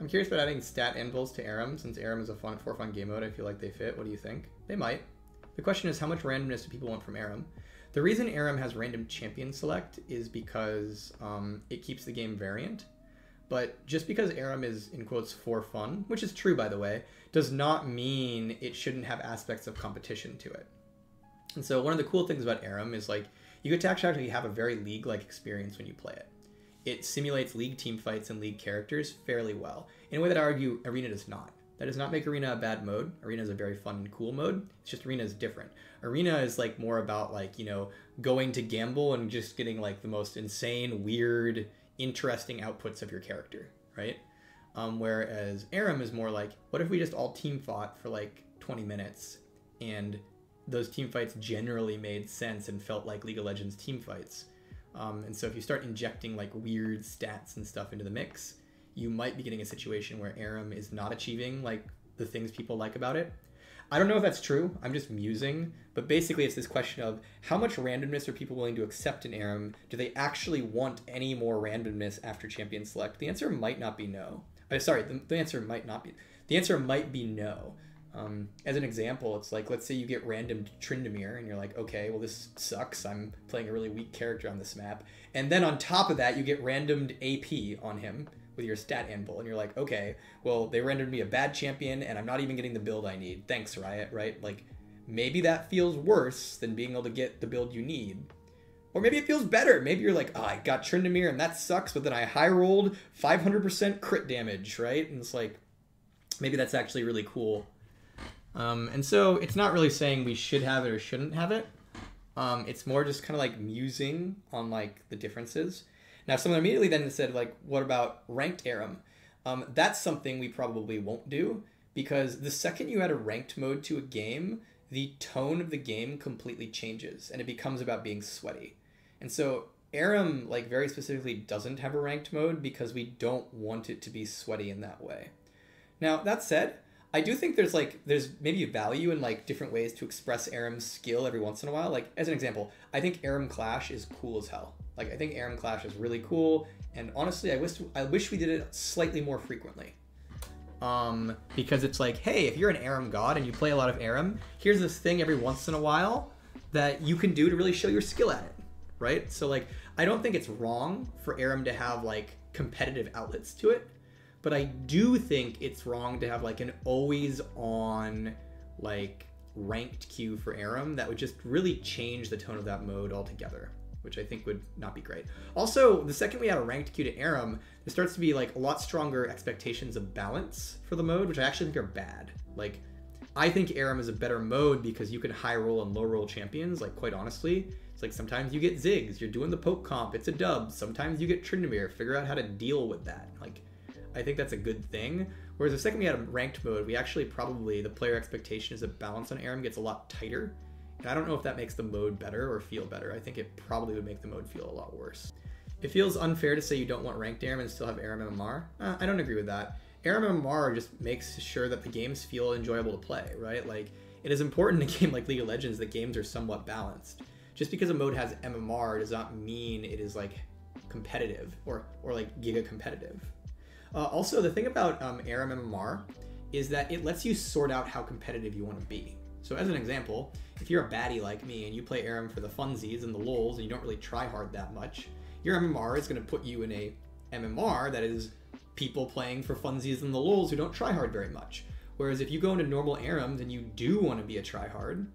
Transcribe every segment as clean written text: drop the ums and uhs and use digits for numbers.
I'm curious about adding stat anvils to ARAM, since ARAM is a fun game mode. I feel like they fit. What do you think? They might. The question is, how much randomness do people want from ARAM? The reason ARAM has random champion select is because it keeps the game variant. But just because ARAM is, in quotes, for fun, which is true, by the way, does not mean it shouldn't have aspects of competition to it. And so one of the cool things about ARAM is, like, you get to actually have a very League-like experience when you play it. It simulates League team fights and League characters fairly well, in a way that I argue Arena does not. That does not make Arena a bad mode. Arena is a very fun and cool mode. It's just Arena is different. Arena is, like, more about, like, you know, going to gamble and just getting, like, the most insane, weird, interesting outputs of your character, right? Whereas ARAM is more like, what if we just all team fought for like 20 minutes and those team fights generally made sense and felt like League of Legends team fights? And so if you start injecting like weird stats and stuff into the mix, you might be getting a situation where ARAM is not achieving like the things people like about it. I don't know if that's true. I'm just musing. But basically, it's this question of how much randomness are people willing to accept in ARAM? Do they actually want any more randomness after champion select? The answer might not be no. The answer might not be. The answer might be no. As an example, it's like, let's say you get randomed Tryndamere, and you're like, okay, well, this sucks. I'm playing a really weak character on this map. And then on top of that, you get randomed AP on him with your stat anvil, and you're like, okay, well, they rendered me a bad champion, and I'm not even getting the build I need. Thanks, Riot, right? Like, maybe that feels worse than being able to get the build you need. Or maybe it feels better. Maybe you're like, oh, I got Tryndamere, and that sucks, but then I high-rolled 500% crit damage, right? And it's like, maybe that's actually really cool. And so it's not really saying we should have it or shouldn't have it. It's more just kind of like musing on like the differences. Now, someone immediately then said, like, what about ranked ARAM? That's something we probably won't do, because the second you add a ranked mode to a game, the tone of the game completely changes, and it becomes about being sweaty. And so ARAM, like, very specifically doesn't have a ranked mode because we don't want it to be sweaty in that way. Now, that said, I do think there's maybe value in like different ways to express ARAM's skill every once in a while. Like, as an example, I think ARAM Clash is cool as hell. Like, I think ARAM Clash is really cool, and honestly, I wish we did it slightly more frequently. Because it's like, hey, if you're an ARAM god and you play a lot of ARAM, here's this thing every once in a while that you can do to really show your skill at it, right? So, like, I don't think it's wrong for ARAM to have, like, competitive outlets to it, but I do think it's wrong to have, like, an always-on, like, ranked queue for ARAM that would just really change the tone of that mode altogether, which I think would not be great. Also, the second we add a ranked queue to ARAM, there starts to be like a lot stronger expectations of balance for the mode, which I actually think are bad. Like, I think ARAM is a better mode because you can high roll and low roll champions, like, quite honestly. It's like sometimes you get Ziggs, you're doing the poke comp, it's a dub. Sometimes you get Tryndamere, figure out how to deal with that. Like, I think that's a good thing. Whereas the second we add a ranked mode, we actually probably, the player expectation is that balance on ARAM gets a lot tighter. And I don't know if that makes the mode better or feel better. I think it probably would make the mode feel a lot worse. It feels unfair to say you don't want ranked ARAM and still have ARAM MMR. I don't agree with that. ARAM MMR just makes sure that the games feel enjoyable to play, right? Like, it is important in a game like League of Legends that games are somewhat balanced. Just because a mode has MMR does not mean it is, like, competitive or like, giga competitive. Also, the thing about ARAM MMR is that it lets you sort out how competitive you want to be. So as an example, if you're a baddie like me and you play ARAM for the funsies and the lols and you don't really try hard that much, your MMR is going to put you in a MMR that is people playing for funsies and the lols who don't try hard very much. Whereas if you go into normal ARAMs and you do want to be a tryhard,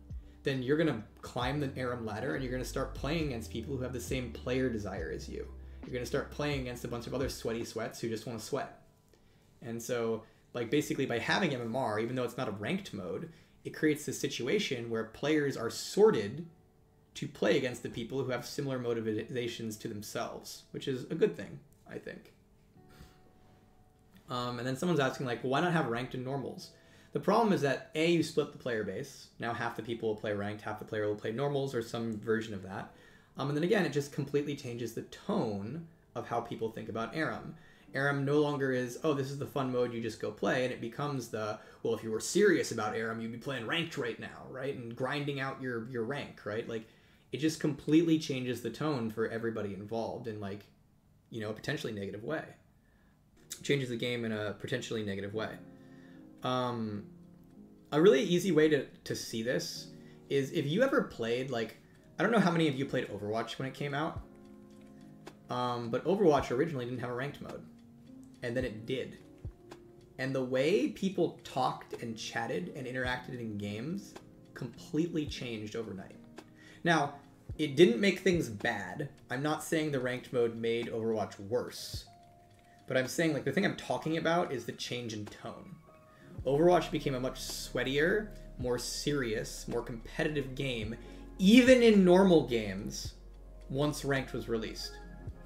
then you're going to climb the ARAM ladder and you're going to start playing against people who have the same player desire as you. You're going to start playing against a bunch of other sweaty sweats who just want to sweat. And so, like, basically by having MMR, even though it's not a ranked mode, it creates this situation where players are sorted to play against the people who have similar motivations to themselves, which is a good thing, I think. And then someone's asking, like, well, why not have ranked and normals? The problem is that, A, you split the player base. Now half the people will play ranked, half the player will play normals, or some version of that. And then again, it just completely changes the tone of how people think about ARAM. ARAM no longer is, oh, this is the fun mode, you just go play, and it becomes the, well, if you were serious about ARAM, you'd be playing ranked right now, right? And grinding out your rank, right? Like, it just completely changes the tone for everybody involved in, like, you know, a potentially negative way. changes the game in a potentially negative way. A really easy way to see this is if you ever played, like, I don't know how many of you played Overwatch when it came out, but Overwatch originally didn't have a ranked mode, and then it did. And the way people talked and chatted and interacted in games completely changed overnight. Now, it didn't make things bad. I'm not saying the ranked mode made Overwatch worse, but I'm saying, like, the thing I'm talking about is the change in tone. Overwatch became a much sweatier, more serious, more competitive game, even in normal games, once ranked was released.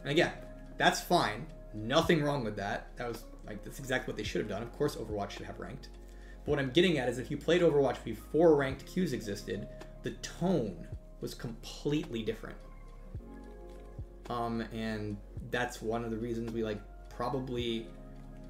And again, that's fine. Nothing wrong with that. That's exactly what they should have done. Of course Overwatch should have ranked. But what I'm getting at is if you played Overwatch before ranked queues existed, the tone was completely different. And that's one of the reasons we, like, probably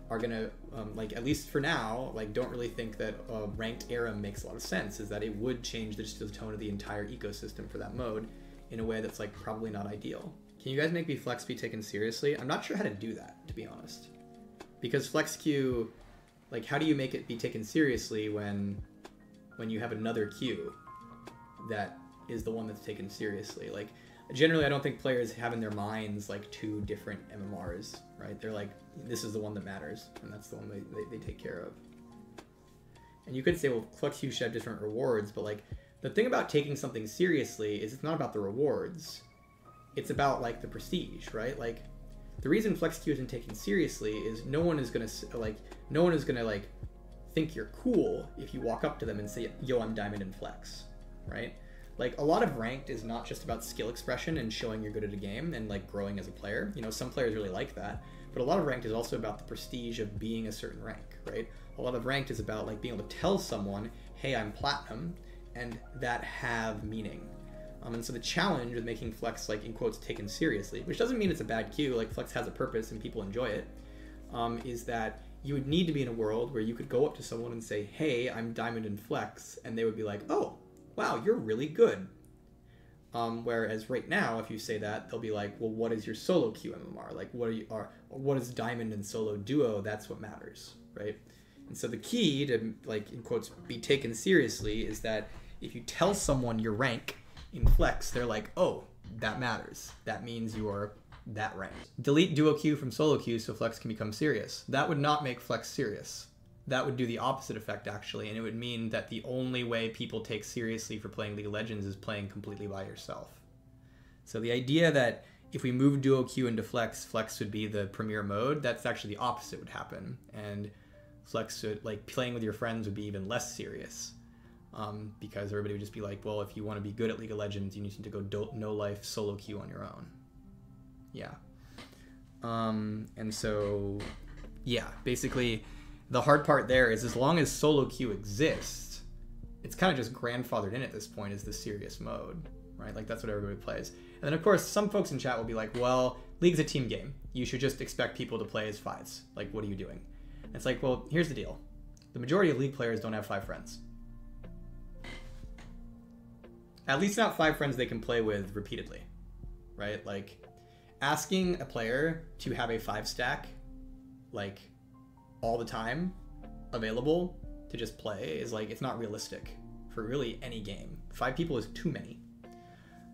are gonna, like, at least for now, like, don't really think that ranked ARAM makes a lot of sense, is that it would change just the tone of the entire ecosystem for that mode in a way that's, like, probably not ideal. Can you guys make me flex be taken seriously? I'm not sure how to do that, to be honest. Because flex queue, like, how do you make it be taken seriously when you have another queue that is the one that's taken seriously? Like, generally, I don't think players have in their minds, like, two different MMRs, right? They're like, this is the one that matters, and that's the one they take care of. And you could say, well, flex queue should have different rewards, but, like, the thing about taking something seriously is it's not about the rewards. It's about, like, the prestige, right? Like, the reason flex queue isn't taken seriously is no one is gonna think you're cool if you walk up to them and say, yo, I'm diamond in flex, right? Like, a lot of ranked is not just about skill expression and showing you're good at a game and, like, growing as a player. You know, some players really like that, but a lot of ranked is also about the prestige of being a certain rank, right? A lot of ranked is about, like, being able to tell someone, hey, I'm platinum, and that have meaning. And so the challenge with making flex, like, in quotes, taken seriously, which doesn't mean it's a bad queue, like, flex has a purpose and people enjoy it, is that you would need to be in a world where you could go up to someone and say, hey, I'm diamond in flex, and they would be like, oh, wow, you're really good. Whereas right now, if you say that, they'll be like, well, what is your solo queue MMR? Like, what is diamond and solo duo? That's what matters, right? And so the key to, like, in quotes, be taken seriously is that if you tell someone your rank in flex, they're like, oh, that matters. That means you're that rank. Delete duo queue from solo queue so flex can become serious. That would not make flex serious. That would do the opposite effect, actually, and it would mean that the only way people take seriously for playing League of Legends is playing completely by yourself. So the idea that if we move duo queue into flex, flex would be the premier mode, that's actually the opposite would happen. And flex would, like, playing with your friends would be even less serious. Because everybody would just be like, well, if you want to be good at League of Legends, you need to go no life solo queue on your own. Yeah. And so, yeah, basically, the hard part there is as long as solo queue exists, it's kind of just grandfathered in at this point as the serious mode, right? Like, that's what everybody plays. And then, of course, some folks in chat will be like, well, League's a team game. You should just expect people to play as fives. Like, what are you doing? And it's like, well, here's the deal. The majority of League players don't have 5 friends. At least not 5 friends they can play with repeatedly, right? Like, asking a player to have a 5 stack, like, all the time available to just play is, like, it's not realistic for really any game. 5 people is too many.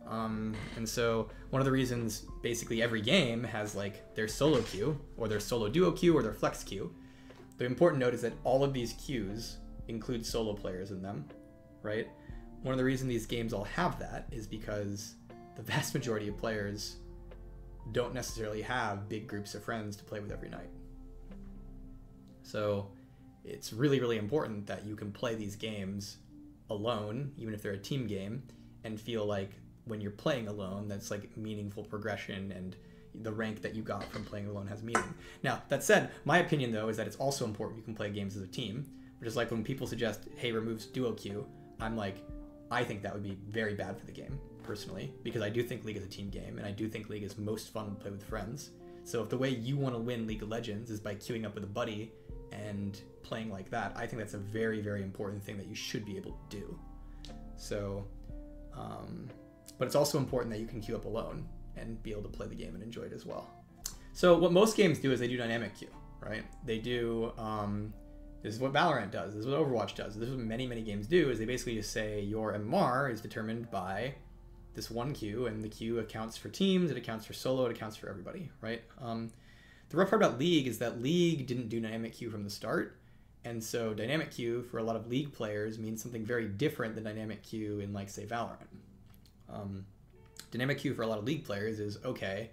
And so one of the reasons basically every game has, like, their solo queue or their solo duo queue or their flex queue. The important note is that all of these queues include solo players in them, right? One of the reasons these games all have that is because the vast majority of players don't necessarily have big groups of friends to play with every night. So it's really, really important that you can play these games alone, even if they're a team game, and feel like when you're playing alone, that's, like, meaningful progression and the rank that you got from playing alone has meaning. Now, that said, my opinion, though, is that it's also important you can play games as a team, which is like when people suggest, hey, remove duo queue, I'm like, I think that would be very bad for the game, personally, because I do think League is a team game, and I do think League is most fun to play with friends. So if the way you want to win League of Legends is by queuing up with a buddy and playing like that, I think that's a very, very important thing that you should be able to do. So, but it's also important that you can queue up alone and be able to play the game and enjoy it as well. So what most games do is they do dynamic queue, right? They do, this is what Valorant does, this is what Overwatch does, this is what many, many games do, is they basically just say your MMR is determined by this one queue, and the queue accounts for teams, it accounts for solo, it accounts for everybody, right? The rough part about League is that League didn't do dynamic queue from the start, and so dynamic queue for a lot of League players means something very different than dynamic queue in, like, say, Valorant. Dynamic queue for a lot of League players is, okay,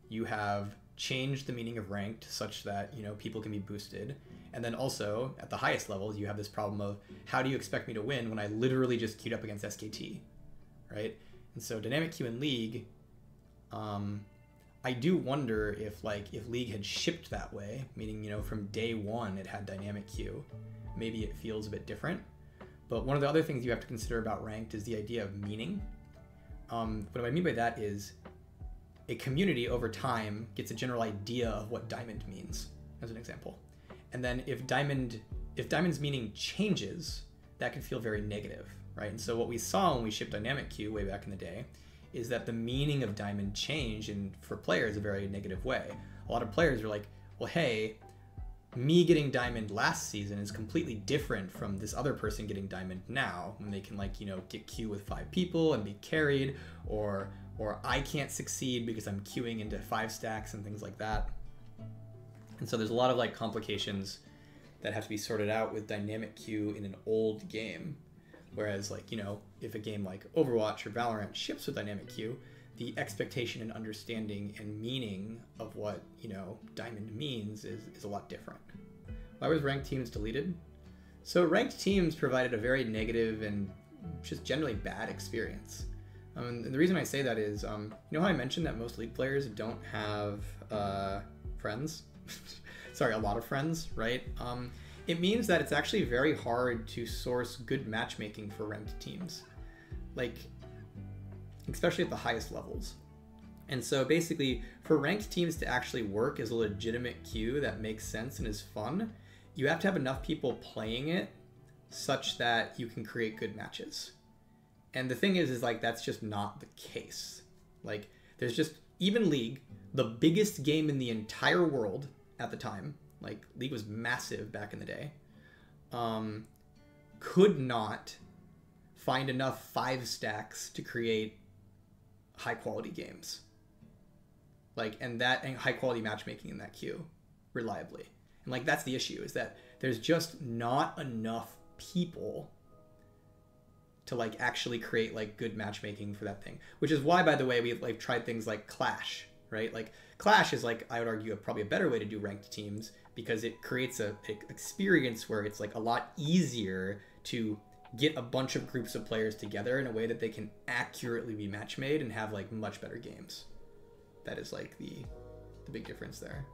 you have changed the meaning of ranked such that, you know, people can be boosted, and then also at the highest levels you have this problem of how do you expect me to win when I literally just queued up against SKT, right? And so dynamic queue in League, I do wonder if League had shipped that way, meaning, you know, from day one it had dynamic queue, maybe it feels a bit different. But one of the other things you have to consider about ranked is the idea of meaning. What I mean by that is a community over time gets a general idea of what diamond means, as an example. And then if diamond's meaning changes, that can feel very negative, right? And so what we saw when we shipped dynamic queue way back in the day is that the meaning of diamond changed, and for players a very negative way. A lot of players are like, well, hey, me getting diamond last season is completely different from this other person getting diamond now, when they can, like, you know, get queue with 5 people and be carried, or I can't succeed because I'm queuing into 5 stacks and things like that. And so there's a lot of, like, complications that have to be sorted out with dynamic queue in an old game. Whereas, like, you know, if a game like Overwatch or Valorant ships with dynamic queue, the expectation and understanding and meaning of what, you know, diamond means is a lot different. Why was ranked teams deleted? So ranked teams provided a very negative and just generally bad experience. And the reason I say that is, you know how I mentioned that most League players don't have friends? Sorry, a lot of friends, right? It means that it's actually very hard to source good matchmaking for ranked teams, like, especially at the highest levels. And so basically, for ranked teams to actually work as a legitimate queue that makes sense and is fun, you have to have enough people playing it such that you can create good matches. And the thing is like, that's just not the case. Like, there's just, even League, the biggest game in the entire world at the time, like, League was massive back in the day, could not find enough 5 stacks to create high quality games. Like, and high quality matchmaking in that queue reliably. And, like, that's the issue, is that there's just not enough people to, like, actually create, like, good matchmaking for that thing. Which is why, by the way, we've, like, tried things like Clash, right? Like, Clash is, like, I would argue probably a better way to do ranked teams, because it creates a experience where it's, like, a lot easier to get a bunch of groups of players together in a way that they can accurately be match made and have, like, much better games. That is, like, the big difference there.